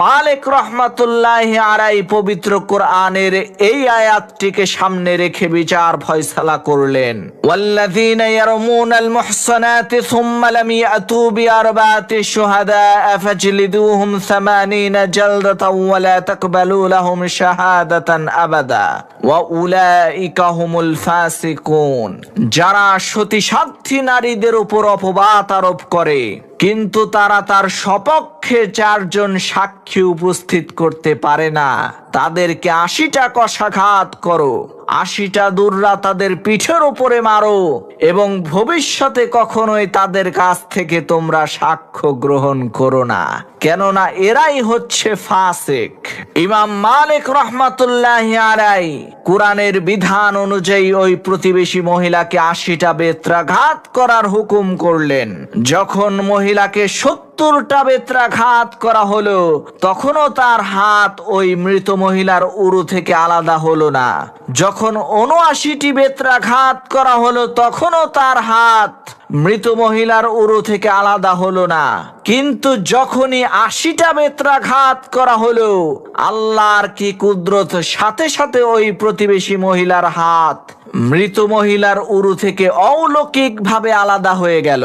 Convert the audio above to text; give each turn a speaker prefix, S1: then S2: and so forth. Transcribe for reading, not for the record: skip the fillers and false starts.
S1: মালিক রহমাতুল্লাহি আলাইহি পবিত্র কোরআনের এই আয়াতটিকে সামনে রেখে বিচার ফয়সালা করলেন। ওয়াল্লাযীনা ইয়ারমুনাল মুহসানাতি সুম্মা লাম ইয়াতু বিআরবাতি শুহাদা ফাজলিদুহুম 80 জালদাতাও ওয়া লা তাকবালু লাহুম শাহাদাতান আবাদা ওয়া উলাইকা হুমুল ফাসিকুন। যারা সতীসাধ্যী নারীদের উপর অপবাদ আরোপ করে কিন্তু তারা তার সপক্ষে 4 জন সাক্ষী উপস্থিত করতে পারে না, তাদেরকে 80টা কষাঘাত করো, 80টা দুর্রা তাদের পিঠের উপরে মারো এবং ভবিষ্যতে কখনোই তাদের কাছ থেকে তোমরা সাক্ষ্য গ্রহণ করো না, কেননা এরাই হচ্ছে ফাসিক। ইমাম মালিক রহমাতুল্লাহি আলাইহি কুরআনের বিধান অনুযায়ী ওই প্রতিবেশী মহিলাকে 80টা বেত্রাঘাত করার হুকুম করলেন। যখন মহিলাকে 70টা বেত্রাঘাত করা হলো তখনও তার হাত ওই মৃত মহিলার উরু থেকে আলাদা হলো না। যখন 79টি বেত্রাঘাত করা হলো তখনও তার হাত মৃত মহিলার উরু থেকে আলাদা হলো না। কিন্তু যখনই 80টা বেত্রাঘাত করা হলো আল্লাহর কি কুদরত, সাথে সাথে ওই প্রতিবেশী মহিলার হাত মৃত মহিলার উরু থেকে অলৌকিকভাবে আলাদা হয়ে গেল।